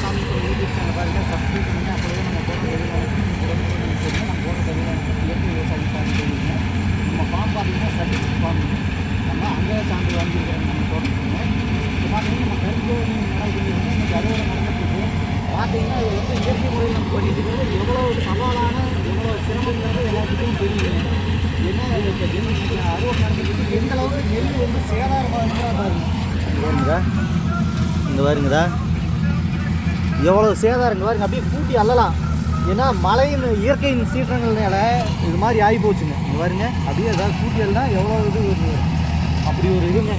கிராமத்தில் YouTube channel பாருங்கள், subscribe பண்ணுங்கள். அப்போவே நம்ம போட்ட தெரியும். நம்ம போட்ட தெரியும் இயற்கை விவசாயம் சார்ந்து தெரியுங்க. நம்ம ஃபார்ம் பார்த்தீங்கன்னா சர்டிஃபிகேட் ஃபார்ம். நம்ம அங்கே சார்ந்து வாங்கியிருக்கிறோம் நம்ம தோட்டத்துக்கு. இப்போ பார்த்தீங்கன்னா நம்ம கரும்பு நடக்குது, இன்னைக்கு அறுவடை நடந்துட்டு பார்த்தீங்கன்னா இது வந்து இயற்கை முறையில் நம்ம பண்ணிட்டு இருக்கிறது எவ்வளோ சவாலான எவ்வளோ சிரமங்கிறது எல்லாத்துக்கும் தெரியும். என்ன அறுவடை நடந்துட்டு எந்த அளவுக்கு நெல் வந்து சேதாரமாக இருக்கிறா பாருங்க. இங்கே பாருங்கதா எவ்வளோ சேதாரங்க பாருங்க, அப்படியே கூட்டி அள்ளலாம். ஏன்னா மழையின் இயற்கையின் சீற்றங்கள்னால இது மாதிரி ஆகி போச்சுங்க. இங்கே பாருங்க அப்படியே ஏதாவது கூட்டி எல்லாம் எவ்வளோ இது அப்படி ஒரு இதுங்க.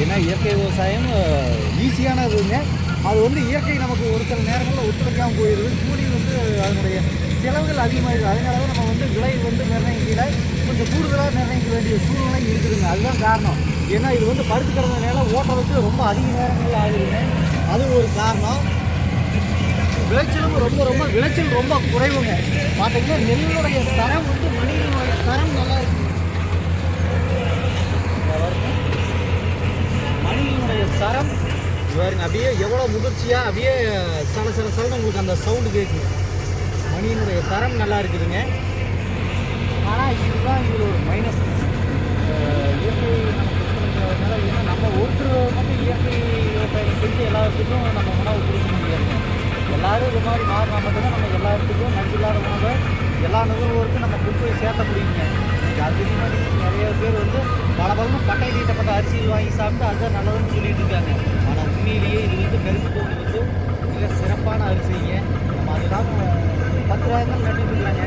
ஏன்னா இயற்கை விவசாயம் ஈஸியானதுங்க. அது வந்து இயற்கை நமக்கு ஒரு சில நேரங்களில் ஒத்துழைக்காமல் போயிடுது. கூலி வந்து அதனுடைய செலவுகள் அதிகமாகிடுது. அதனால தான் நம்ம வந்து விலை வந்து நிர்ணயிக்கல, கொஞ்சம் கூடுதலாக நிர்ணயிக்க வேண்டிய சூழ்நிலை இருக்குதுங்க. அதுதான் காரணம். ஏன்னா இது வந்து படுத்து கிடந்ததுனால ஓட்டுறதுக்கு ரொம்ப அதிக நேரங்கள் ஆகுதுங்க. அது ஒரு காரணம். விளைச்சலும் விளைச்சல் ரொம்ப குறைவுங்க. பார்த்தீங்கன்னா நெல்லுடைய தரம் வந்து மணியினுடைய தரம் நல்லா இருக்கு. மணியினுடைய தரம் பாருங்க, அப்படியே எவ்வளோ முதிர்ச்சியாக அப்படியே சில உங்களுக்கு அந்த சவுண்டு கேட்குது. மணியினுடைய தரம் நல்லா இருக்குதுங்க. ஆனால் இதுதான் இதில் ஒரு மைனஸ். இயற்கை நமக்கு ஏன்னா நம்ம ஒருத்தர் மட்டும் இயற்கை விவசாயம் செஞ்சு எல்லாத்துக்கும் நம்ம உணவு கொடுக்க முடியாது. எல்லோரும் இது மாதிரி மாறினா மட்டும்தான் நம்ம எல்லாத்துக்கும் நஞ்சில்லாத உணவை எல்லா நுகர்வோருக்கும் நம்ம கொண்டு போய் சேர்த்த முடியுங்க. அது மாதிரி நிறைய பேர் வந்து பல பட்டை தீட்டப்பட்ட அரிசியில் வாங்கி சாப்பிட்டு அதுதான் நல்லதுன்னு சொல்லிட்டு இருக்காங்க. ஆனால் உண்மையிலேயே இது வந்து கருப்பு தோணி வந்து மிக சிறப்பான அரிசிங்க. நம்ம அதுதான் 10 ரகங்கள் நட்டுருக்காங்க.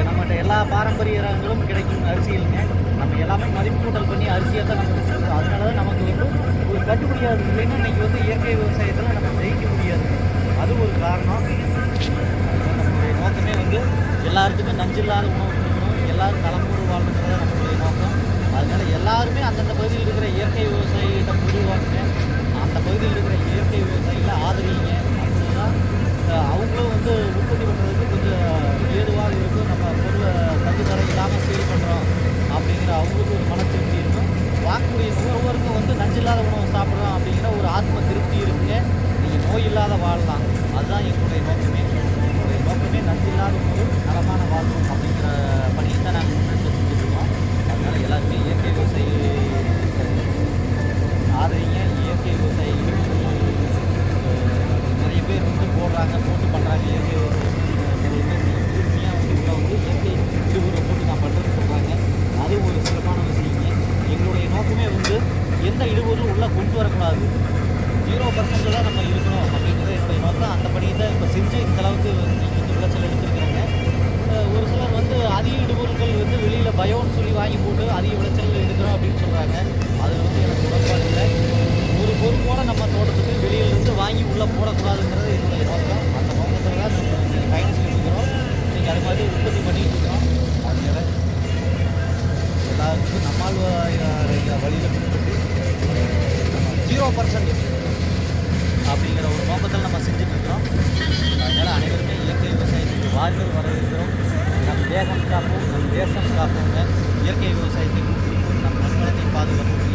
நம்மகிட்ட எல்லா பாரம்பரிய ரகங்களும் கிடைக்கும் அரிசிகளுங்க. நம்ம எல்லாமே மதிப்பு கூட்டல் பண்ணி அரிசியை தான் நம்ம சொல்கிறோம். அதனால தான் நமக்கு வந்து ஒரு கட்டுப்படியாது இல்லைன்னா இன்றைக்கி வந்து இயற்கை விவசாயத்தில் நம்ம ஜெயிக்க முடியாது. அது ஒரு காரணம். நம்மளுடைய நோக்கமே வந்து எல்லாத்துக்கும் நஞ்சில்லாத உணவு கொடுக்கணும், எல்லோரும் நலமோடு வாழணுங்கிறத நம்மளுடைய நோக்கம். அதனால் எல்லாருமே அந்தந்த பகுதியில் இருக்கிற இயற்கை விவசாயிகிட்ட உருவாக்குங்க. அந்த பகுதியில் இருக்கிற இயற்கை விவசாயிகளை ஆதரிங்க. அப்படின்னா அவங்களும் வந்து உற்பத்தி பண்ணுறதுக்கு கொஞ்சம் ஏதுவாக இருக்கும். நம்ம பொருளை தங்குதடை இல்லாமல் சேல் பண்ணுறோம் அப்படிங்கிற அவங்களுக்கு ஒரு மன திருப்தி இருக்கும். வாங்கக்கூடிய நுகர்வோருக்கும் வந்து நஞ்சில்லாத உணவு சாப்பிட்றோம் அப்படிங்கிற ஒரு ஆத்ம திருப்தி இருக்குங்க. நீங்கள் நோய் இல்லாத வாழலாம். அதுதான் எங்களுடைய நோக்கமே. எங்களுடைய நோக்கமே நஞ்சில்லாத உணவு, நலமான வாழ்வு அப்படிங்கிற பணியை தான் நாங்கள் முன்னெடுத்து செஞ்சுருக்கோம். அதனால் எல்லாருமே இயற்கை விவசாயி ஆதரிங்க. இயற்கை விவசாயிகள் நிறைய பேர் வந்து போட்டு பண்ணுறாங்க. இயற்கை விவசாயம் நிறைய பேர் உறுதியாக வந்து இயற்கை இடுபொருளை போட்டு நான் பண்ணுறேன்னு சொல்கிறாங்க. அது ஒரு சிறப்பான விஷயங்க. எங்களுடைய நோக்கமே வந்து எந்த இடுபொருளும் உள்ளே கொண்டு வரக்கூடாது, 0% தான் நம்ம இருக்கணும் அப்படிங்கிறது என்னுடைய நோக்கம். அந்த பணியை தான் இப்போ செஞ்சு இந்தளவுக்கு நீங்கள் வந்து விளைச்சல் எடுத்துருக்கிறீங்க. ஒரு சிலர் வந்து அதிக இடுபொருட்கள் வந்து வெளியில் பயோன்னு சொல்லி வாங்கி போட்டு அதிக விளைச்சல் எடுக்கிறோம் அப்படின்னு சொல்கிறாங்க. அதில் வந்து எனக்கு உடன்பாடு இல்லை. ஒரு பொறுப்போடு நம்ம தோட்டத்துக்கு வெளியிலேருந்து வாங்கி உள்ளே போடக்கூடாதுங்கிறது என்னுடைய நோக்கம். அந்த நோக்கத்தில் தான் நம்ம நீங்கள் பயணிச்சுட்டு இருக்கிறோம். நீங்கள் அது மாதிரி உற்பத்தி பண்ணிகிட்டு இருக்கிறோம். அதனால எல்லாருக்கும் நம்மால் வழியில் பின்பற்றி 0% அப்படிங்கிற ஒரு நோக்கத்தில் நம்ம செஞ்சுட்ருக்கிறோம். அதனால் அனைவருமே இயற்கை விவசாயத்துக்கு வாரிகள் வரவேற்கிறோம். நம் தேகம் காப்போம், நம் தேசம் காப்போங்க. இயற்கை விவசாயத்தை ஊக்குவிப்போம், நம் மண்வளத்தை பாதுகாப்போம்.